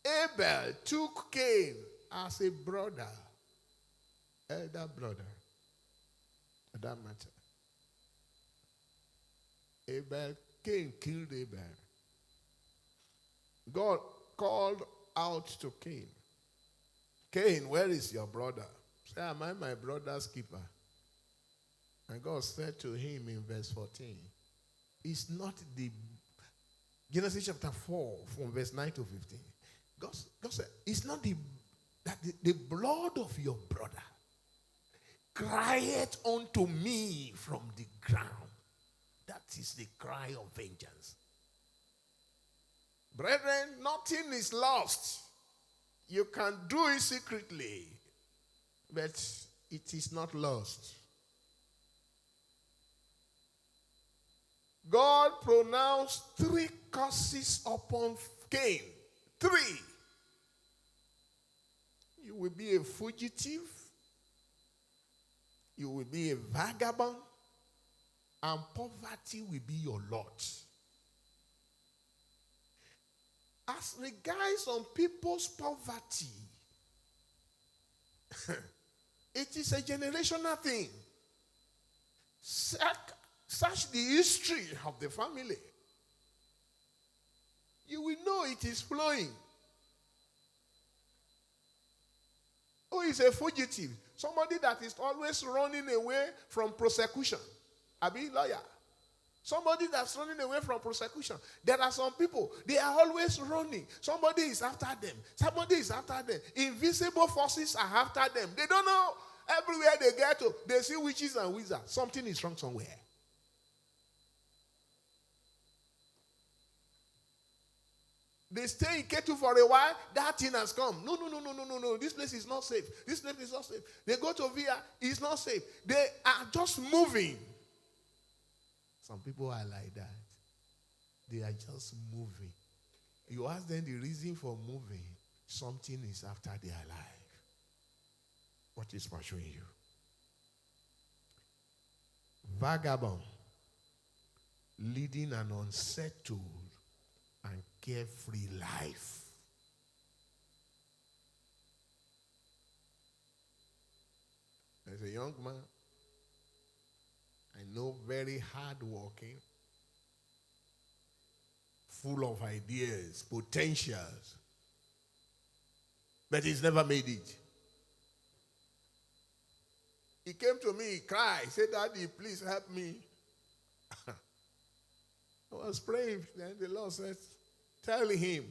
Abel took Cain as a brother, elder brother, for that matter. Cain killed Abel. God called out to Cain. Cain, where is your brother? Say, am I my brother's keeper? And God said to him in verse 14, it's not the, Genesis chapter 4, from verse 9 to 15. God said, it's not the blood of your brother crieth unto me from the ground. That is the cry of vengeance. Brethren, nothing is lost. You can do it secretly, but it is not lost. God pronounced 3 curses upon Cain. 3. You will be a fugitive. You will be a vagabond. And poverty will be your lot. As regards some people's poverty, it is a generational thing. Search the history of the family. You will know it is flowing. Who is a fugitive? Somebody that is always running away from prosecution. I be lawyer. Somebody that's running away from prosecution. There are some people, they are always running. Somebody is after them. Somebody is after them. Invisible forces are after them. They don't know. Everywhere they get to, they see witches and wizards. Something is wrong somewhere. They stay in Ketu for a while, that thing has come. No. This place is not safe. This place is not safe. They go to Via, it's not safe. They are just moving. Some people are like that. They are just moving. You ask them the reason for moving, something is after their life. What is pursuing you? Vagabond, leading an unsettled and carefree life. There's a young man I know, very hardworking, full of ideas, potentials, but he's never made it. He came to me, he cried, he said, Daddy, please help me. I was praying, then the Lord said, tell him,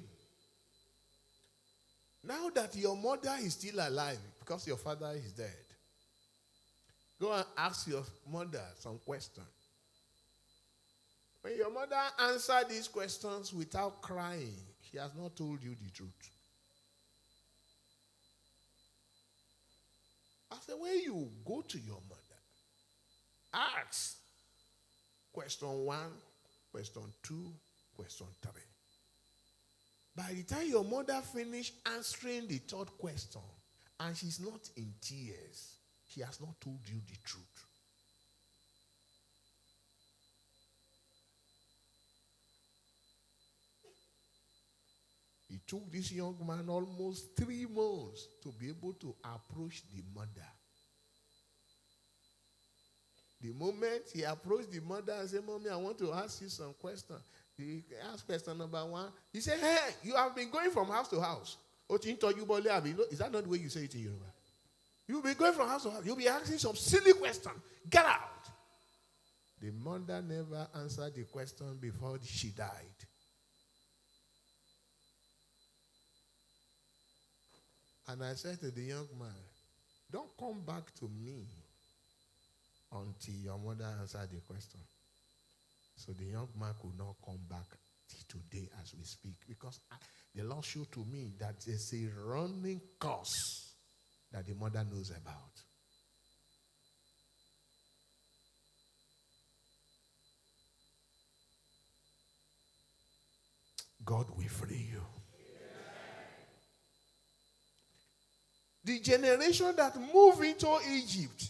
now that your mother is still alive, because your father is dead, go and ask your mother some questions. When your mother answered these questions without crying, she has not told you the truth. I said, when you go to your mother, ask question 1, question 2, question 3. By the time your mother finished answering the 3rd question, and she's not in tears, she has not told you the truth. It took this young man almost 3 months to be able to approach the mother. The moment he approached the mother and said, Mommy, I want to ask you some questions. He asked question number 1. He said, hey, you have been going from house to house. Is that not the way you say it in Yoruba? You'll be going from house to house. You'll be asking some silly question. Get out. The mother never answered the question before she died. And I said to the young man, don't come back to me until your mother answered the question. So the young man could not come back till today as we speak, because the Lord showed to me that there's a running course that the mother knows about. God will free you. The generation that moved into Egypt,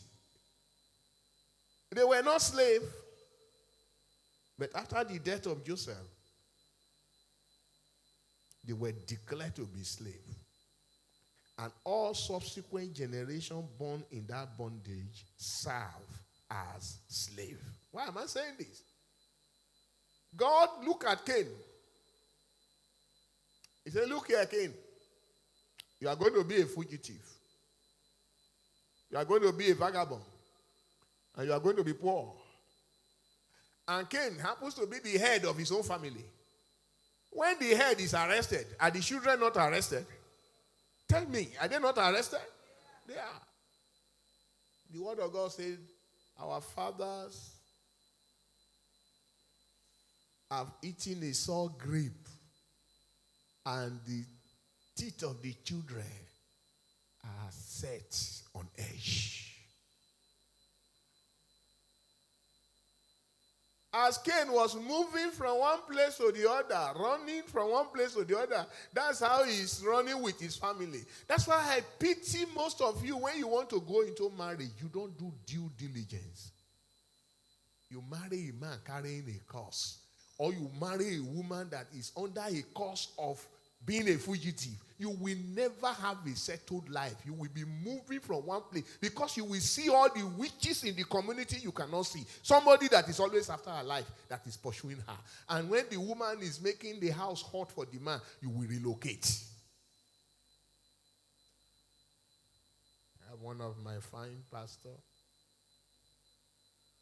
they were not slaves. But after the death of Joseph, They were declared to be slaves. And all subsequent generations born in that bondage serve as slaves. Why am I saying this? God looked at Cain. He said, look here, Cain. You are going to be a fugitive. You are going to be a vagabond. And you are going to be poor. And Cain happens to be the head of his own family. When the head is arrested, are the children not arrested? Tell me, are they not arrested? They are. The word of God said, our fathers have eaten a sour grape, and the teeth of the children are set on edge. As Cain was moving from one place to the other, running from one place to the other, that's how he's running with his family. That's why I pity most of you when you want to go into marriage. You don't do due diligence. You marry a man carrying a curse, or you marry a woman that is under a curse of being a fugitive. You will never have a settled life. You will be moving from one place because you will see all the witches in the community you cannot see. Somebody that is always after her life that is pursuing her. And when the woman is making the house hot for the man, you will relocate. I have one of my fine pastors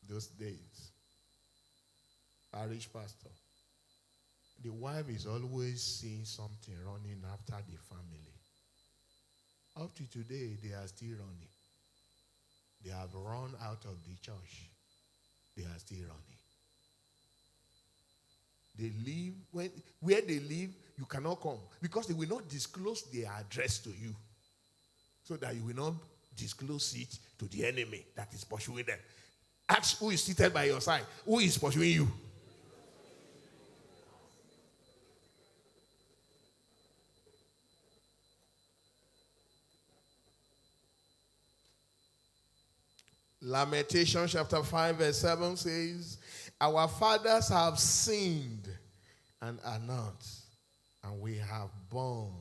those days, parish pastor. The wife is always seeing something running after the family. Up to today, they are still running. They have run out of the church. They are still running. They live, where they live, you cannot come because they will not disclose their address to you so that you will not disclose it to the enemy that is pursuing them. Ask who is seated by your side. Who is pursuing you? Lamentation chapter 5 verse 7 says, our fathers have sinned and are not, and we have borne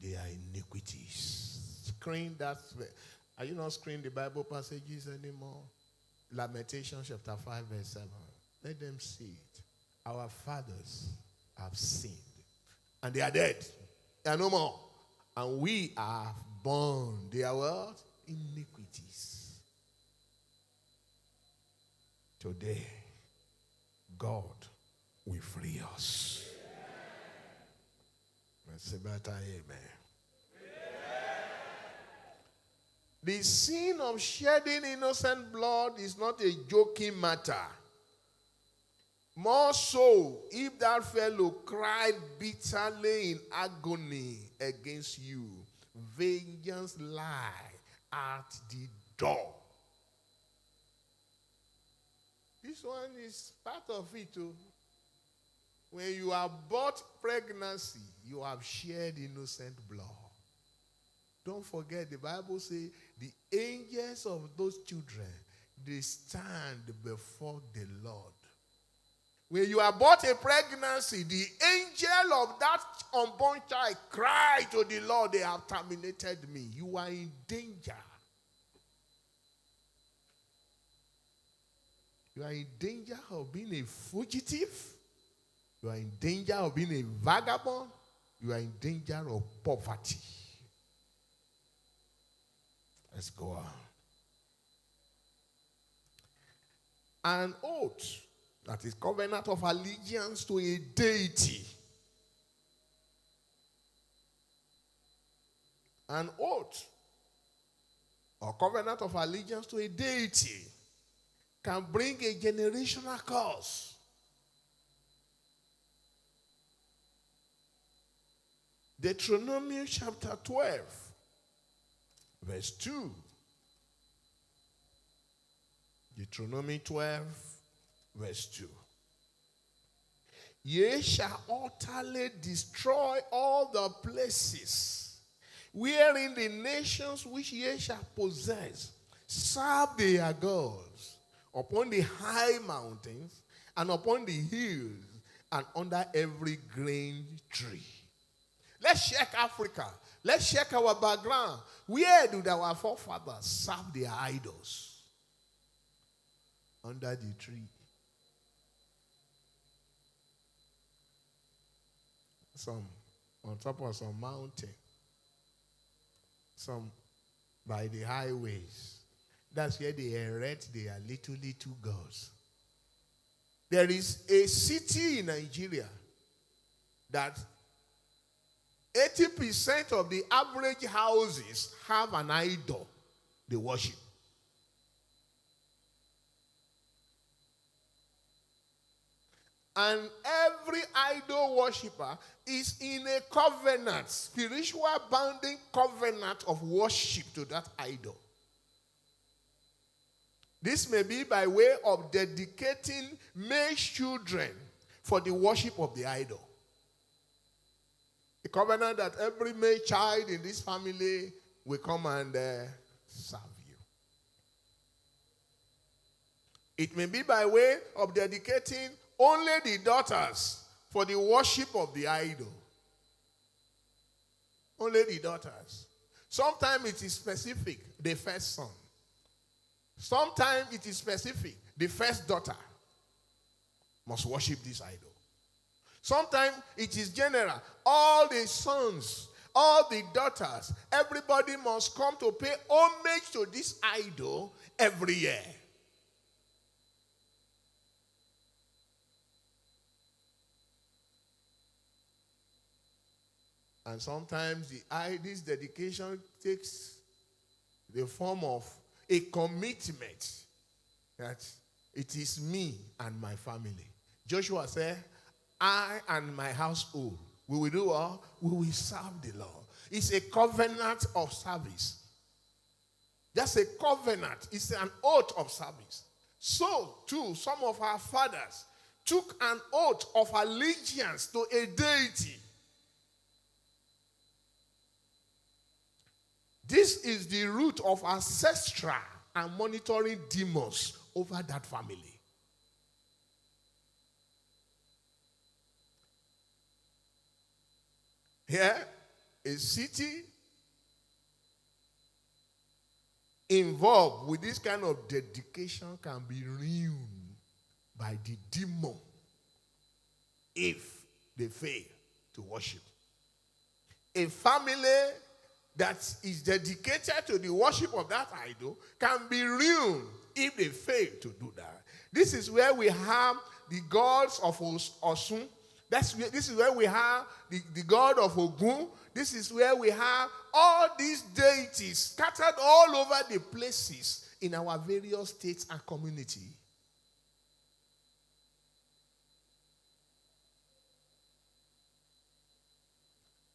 their iniquities. Screen that. Are you not screening the Bible passages anymore? Lamentation chapter 5 verse 7. Let them see it. Our fathers have sinned, and they are dead. They are no more. And we have borne their what? Iniquities. Today, God will free us. Let's say better amen. The sin of shedding innocent blood is not a joking matter. More so, if that fellow cried bitterly in agony against you, vengeance lie at the door. This one is part of it too. When you are bought pregnancy, you have shared innocent blood. Don't forget, the Bible says the angels of those children, they stand before the Lord. When you are bought a pregnancy, the angel of that unborn child cry to the Lord, they have terminated me. You are in danger. You are in danger of being a fugitive. You are in danger of being a vagabond. You are in danger of poverty. Let's go on. An oath, that is covenant of allegiance to a deity. An oath or covenant of allegiance to a deity can bring a generational curse. Deuteronomy chapter 12, verse 2. Deuteronomy 12, verse 2. Ye shall utterly destroy all the places wherein the nations which ye shall possess serve their gods, upon the high mountains and upon the hills and under every grain tree. Let's check Africa. Let's check our background. Where did our forefathers serve their idols? Under the tree. Some on top of some mountain. Some by the highways. That's where they erect their little gods. There is a city in Nigeria that 80% of the average houses have an idol they worship. And every idol worshiper is in a covenant, spiritual bounding covenant of worship to that idol. This may be by way of dedicating male children for the worship of the idol. A covenant that every male child in this family will come and serve you. It may be by way of dedicating only the daughters for the worship of the idol. Only the daughters. Sometimes it is specific, the first son. Sometimes it is specific, the first daughter must worship this idol. Sometimes it is general. All the sons, all the daughters, everybody must come to pay homage to this idol every year. And sometimes this dedication takes the form of a commitment that it is me and my family. Joshua said, I and my household, we will do all, we will serve the Lord. It's a covenant of service. That's a covenant. It's an oath of service. So, too, some of our fathers took an oath of allegiance to a deity. This is the root of ancestral and monitoring demons over that family. Here, a city involved with this kind of dedication can be ruined by the demon if they fail to worship. A family that is dedicated to the worship of that idol can be ruined if they fail to do that. This is where we have the gods of Osun. This is where we have the god of Ogun. This is where we have all these deities scattered all over the places in our various states and community.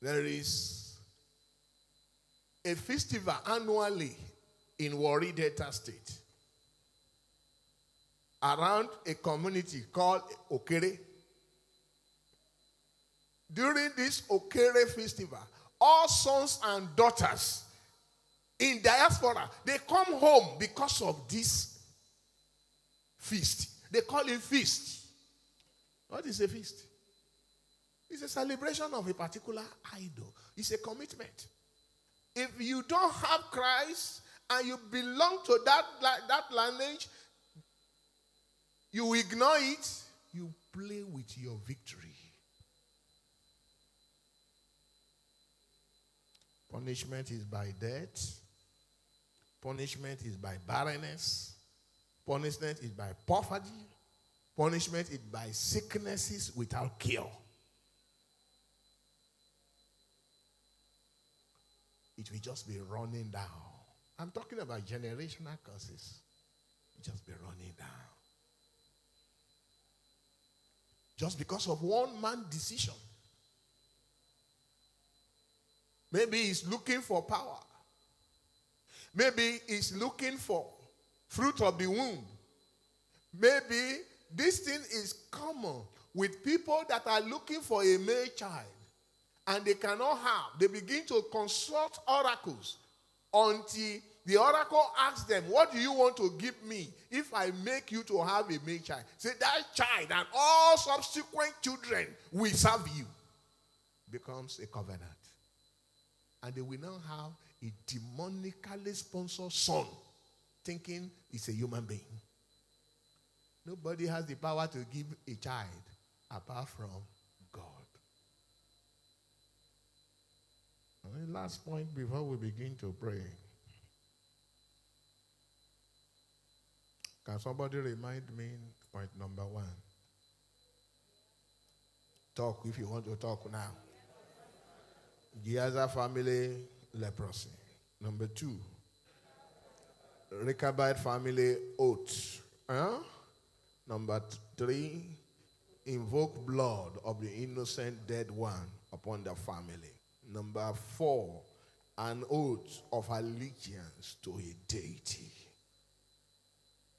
There is a festival annually in Warri Delta State around a community called Okere. During this Okere festival, all sons and daughters in diaspora, they come home because of this feast. They call it feast. What is a feast? It's a celebration of a particular idol. It's a commitment. If you don't have Christ and you belong to that lineage, you ignore it, you play with your victory. Punishment is by death. Punishment is by barrenness. Punishment is by poverty. Punishment is by sicknesses without cure. It will just be running down. I'm talking about generational curses. It will just be running down. Just because of one man's decision. Maybe he's looking for power. Maybe he's looking for fruit of the womb. Maybe this thing is common with people that are looking for a male child. And they cannot have. They begin to consult oracles until The oracle asked them, what do you want to give me if I make you to have a male child? Say, that child and all subsequent children will serve you. Becomes a covenant. And they will now have a demonically sponsored son, thinking it's a human being. Nobody has the power to give a child apart from God. And the last point before we begin to pray. Can somebody remind me point number 1? Talk if you want to talk now. Giaza family, leprosy. Number 2, Rechabite family, oath. Number 3, invoke blood of the innocent dead one upon the family. Number 4, an oath of allegiance to a deity.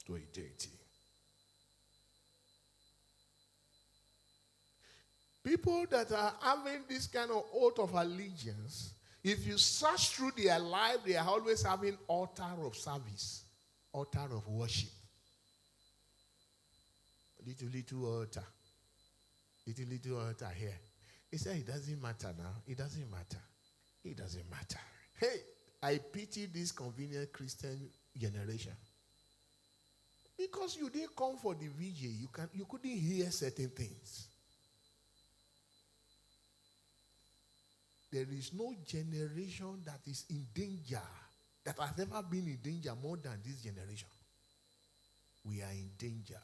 To a deity. People that are having this kind of oath of allegiance, if you search through their life, they are always having altar of service, altar of worship. Little altar. Little altar here. He said, it doesn't matter now. It doesn't matter. It doesn't matter. Hey, I pity this convenient Christian generation. Because you didn't come for the VJ, you couldn't hear certain things. There is no generation that is in danger, that has ever been in danger more than this generation. We are in danger.